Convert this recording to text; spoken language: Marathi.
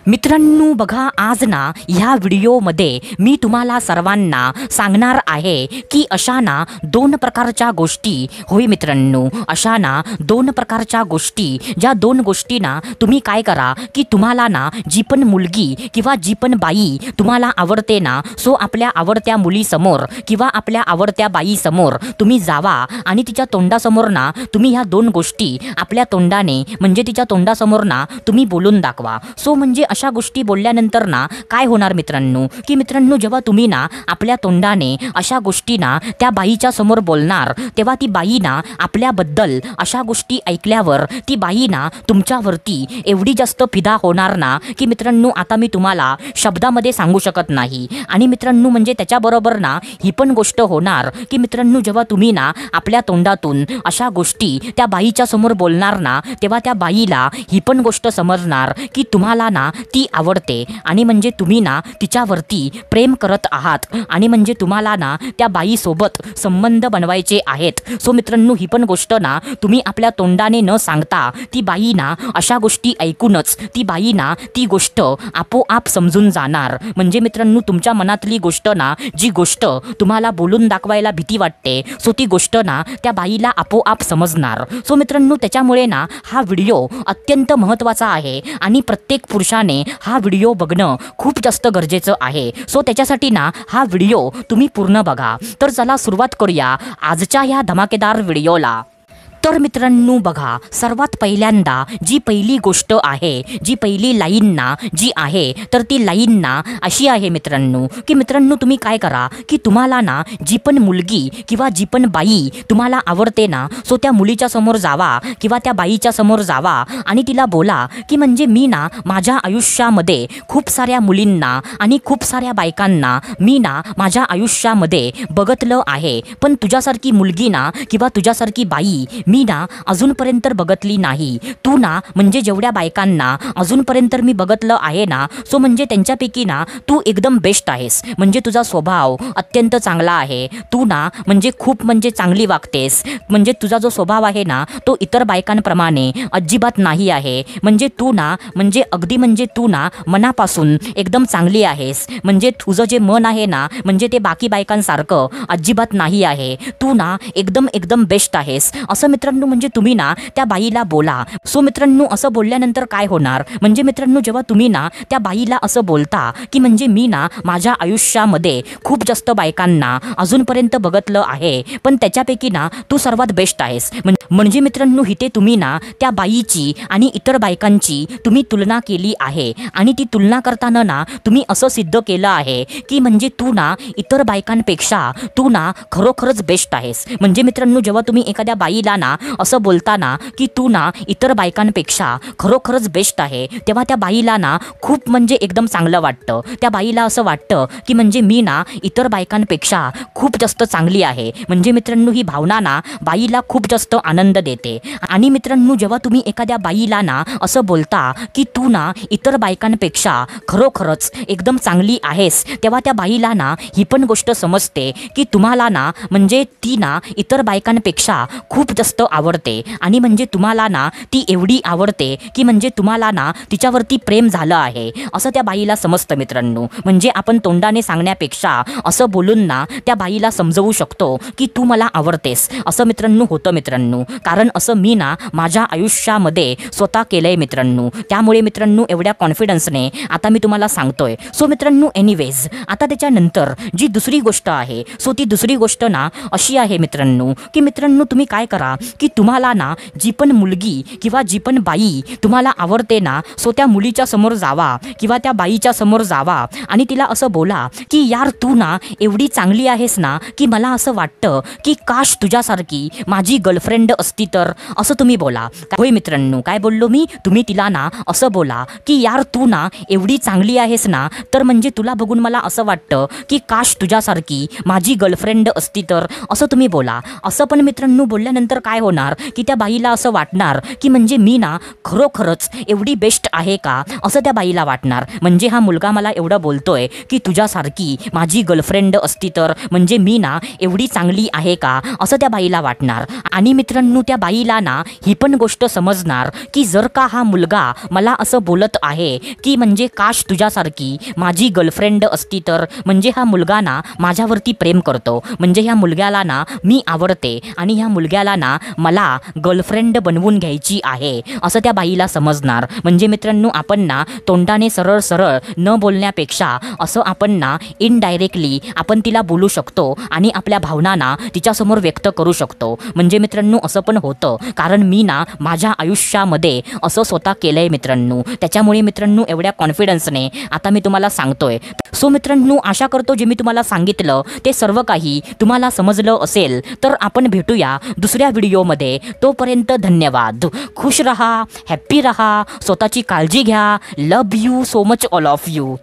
मित्रांनो बघा, आज ना ह्या व्हिडिओमध्ये मी तुम्हाला सर्वांना सांगणार आहे की अशा ना दोन प्रकारच्या गोष्टी, होय मित्रांनो, अशा ना दोन प्रकारच्या गोष्टी, ज्या दोन गोष्टी ना तुम्ही काय करा की तुम्हाला ना जी पण मुलगी किंवा जी पण बाई तुम्हाला आवडते ना, सो आपल्या आवडत्या मुलीसमोर किंवा आपल्या आवडत्या बाईसमोर तुम्ही जावा आणि तिच्या तोंडासमोर ना तुम्ही ह्या दोन गोष्टी आपल्या तोंडाने म्हणजे तिच्या तोंडासमोर ना तुम्ही बोलून दाखवा। सो म्हणजे अशा गोष्टी बोलल्यानंतर ना काय होणार मित्रांनो की मित्रांनो, जेव्हा तुम्ही ना आपल्या तोंडाने अशा गोष्टी ना त्या बाईच्या समोर बोलणार, तेव्हा ती बाई ना आपल्याबद्दल अशा गोष्टी ऐकल्यावर ती बाई ना तुमच्यावरती एवढी जास्त फिदा होणार ना की मित्रांनो, आता मी तुम्हाला शब्दामध्ये सांगू शकत नाही। आणि मित्रांनो, म्हणजे त्याच्याबरोबर ना ही पण गोष्ट होणार की मित्रांनो, जेव्हा तुम्ही ना आपल्या तोंडातून अशा गोष्टी त्या बाईच्या समोर बोलणार ना, तेव्हा त्या बाईला ही पण गोष्ट समजणार की तुम्हाला ना ती आवडते आणि म्हणजे तुम्ही ना तिच्यावरती प्रेम करत आहात आणि म्हणजे तुम्हाला ना त्या बाईसोबत संबंध बनवायचे आहेत। सो मित्रांनो, ही पण गोष्ट ना तुम्ही आपल्या तोंडाने न सांगता ती बाई ना अशा गोष्टी ऐकूनच ती बाई ना ती गोष्ट आपोआप समजून जाणार। म्हणजे मित्रांनो, तुमच्या मनातली गोष्ट ना, जी गोष्ट तुम्हाला बोलून दाखवायला भीती वाटते, सो ती गोष्ट ना त्या बाईला आपोआप समजणार। सो मित्रांनो, त्याच्यामुळे ना हा व्हिडिओ अत्यंत महत्त्वाचा आहे आणि प्रत्येक पुरुषाने हा व्हिडिओ बघणं खूप जास्त गरजेचं आहे। सो त्याच्यासाठी ना हा व्हिडिओ तुम्ही पूर्ण बघा। तर चला सुरुवात करूया आजच्या ह्या धमाकेदार व्हिडिओला। तर मित्रांनो बघा, सर्वात पहिल्यांदा जी पहिली गोष्ट आहे, जी पहिली लाईन ना जी आहे, तर ती लाईन ना अशी आहे मित्रांनो की मित्रांनो, तुम्ही काय करा की तुम्हाला ना जी पण मुलगी किंवा जी पण बाई तुम्हाला आवडते ना, सो त्या मुलीच्या समोर जावा किंवा त्या बाईच्या समोर जावा आणि तिला बोला की म्हणजे मी ना माझ्या आयुष्यामध्ये खूप साऱ्या मुलींना आणि खूप साऱ्या बायकांना मी ना माझ्या आयुष्यामध्ये बघितलं आहे, पण तुझ्यासारखी मुलगी ना किंवा तुझ्यासारखी बाई मी ना अजूनपर्यंत बघितली नाही। तू ना म्हणजे जेवढ्या बायकांना अजूनपर्यंत मी बघितलं आहे ना, सो म्हणजे त्यांच्यापैकी ना तू एकदम बेस्ट आहेस। म्हणजे तुझा स्वभाव अत्यंत चांगला आहे, तू ना म्हणजे खूप म्हणजे चांगली वागतेस, म्हणजे तुझा जो स्वभाव आहे ना तो इतर बायकांप्रमाणे अजिबात नाही आहे। म्हणजे तू ना म्हणजे अगदी म्हणजे तू ना मनापासून एकदम चांगली आहेस, म्हणजे तुझं जे मन आहे ना म्हणजे ते बाकी बायकांसारखं अजिबात नाही आहे, तू ना एकदम एकदम बेस्ट आहेस असं मित्रांनो म्हणजे तुम्ही ना त्या बाईला बोला। सो मित्रांनो, असं बोलल्यानंतर काय होणार म्हणजे मित्रांनो, जेव्हा तुम्ही ना त्या बाईला असं बोलता की म्हणजे मी ना माझ्या आयुष्यामध्ये खूप जास्त बायकांना अजूनपर्यंत बघितलं आहे, पण त्याच्यापैकी ना तू सर्वात बेस्ट आहेस, म्हणजे मित्रांनो इथे तुम्ही ना त्या बाईची आणि इतर बायकांची तुम्ही तुलना केली आहे आणि ती तुलना करताना ना तुम्ही असं सिद्ध केलं आहे की म्हणजे तू ना इतर बायकांपेक्षा तू ना खरोखरच बेस्ट आहेस। म्हणजे मित्रांनो, जेव्हा तुम्ही एखाद्या बाईला ना असं बोलताना की तू ना इतर बायकांपेक्षा खरोखरच बेस्ट आहे, तेव्हा त्या बाईला ना खूप म्हणजे एकदम चांगलं वाटतं। त्या बाईला असं वाटतं की म्हणजे मी ना इतर बायकांपेक्षा खूप जास्त चांगली आहे। म्हणजे मित्रांनो, ही भावना ना बाईला खूप जास्त आनंद देते। आणि मित्रांनो, जेव्हा तुम्ही एखाद्या बाईला ना असं बोलता की तू ना इतर बायकांपेक्षा खरोखरच एकदम चांगली आहेस, तेव्हा त्या बाईला ना ही पण गोष्ट समजते की तुम्हाला ना म्हणजे ती ना इतर बायकांपेक्षा खूप जास्त आवडते आणि म्हणजे तुम्हाला ना ती एवढी आवडते की म्हणजे तुम्हाला ना तिच्यावरती प्रेम झालं आहे असं त्या बाईला समजतं मित्रांनो। म्हणजे आपण तोंडाने सांगण्यापेक्षा असं बोलून ना त्या बाईला समजवू शकतो की तू मला आवडतेस असं मित्रांनो होतं मित्रांनो, कारण असं मी ना माझ्या आयुष्यामध्ये स्वतः केलंय मित्रांनो। त्यामुळे मित्रांनो एवढ्या कॉन्फिडन्सने आता मी तुम्हाला सांगतोय। सो मित्रांनो, एनिवेज आता त्याच्यानंतर जी दुसरी गोष्ट आहे, सो ती दुसरी गोष्ट ना अशी आहे मित्रांनो की मित्रांनो, तुम्ही काय करा की तुम्हाला ना जी पण मुलगी किंवा जी पण बाई तुम्हाला आवडते ना, सो त्या मुलीच्या समोर जावा किंवा त्या बाईच्या समोर जावा आणि तिला असं बोला की यार तू ना एवढी चांगली आहेस ना की मला असं वाटतं की काश तुझ्यासारखी माझी गर्लफ्रेंड असती तर, असं तुम्ही बोला। होय मित्रांनो, काय बोललो मी, तुम्ही तिला ना असं बोला की यार तू ना एवढी चांगली आहेस ना, तर म्हणजे तुला बघून मला असं वाटतं की काश तुझ्यासारखी माझी गर्लफ्रेंड असती तर, असं तुम्ही बोला। असं पण मित्रांनो बोलल्यानंतर काय काय होणार की त्या बाईला असं वाटणार की म्हणजे मी ना खरोखरच एवढी बेस्ट आहे का, असं त्या बाईला वाटणार. म्हणजे हा मुलगा मला एवढं बोलतोय की तुझ्यासारखी माझी गर्लफ्रेंड असती तर म्हणजे मी ना एवढी चांगली आहे का, असं त्या बाईला वाटणार. आणि मित्रांनो त्या बाईला ना ही पण गोष्ट समजणार की जर का हा मुलगा मला असं बोलत आहे की म्हणजे काश तुझ्यासारखी माझी गर्लफ्रेंड असती तर म्हणजे हा मुलगा ना माझ्यावरती प्रेम करतो, म्हणजे ह्या मुलग्याला ना मी आवडते आणि ह्या मुलग्याला ना मला गर्लफ्रेंड बनवून घ्यायची आहे, असं त्या बाईला समजणार. म्हणजे मित्रांनो आपण ना तोंडाने सरळ सरळ न बोलण्यापेक्षा असं आपण ना इनडायरेक्टली आपण तिला बोलू शकतो आणि आपल्या भावना ना तिच्यासमोर व्यक्त करू शकतो. म्हणजे मित्रांनो असं पण होतं, कारण मी ना माझ्या आयुष्यामध्ये असं स्वतः केलंय मित्रांनो. त्याच्यामुळे मित्रांनो एवढ्या कॉन्फिडन्सने आता मी तुम्हाला सांगतोय. सो मित्रांनो आशा करतो जे मी तुम्हाला सांगितलं ते सर्व काही तुम्हाला समजलं असेल. तर आपण भेटूया दुसऱ्या व्हिडिओमध्ये. तोपर्यंत धन्यवाद. खुश रहा, हॅप्पी रहा, स्वतःची काळजी घ्या. Love you so much all of you.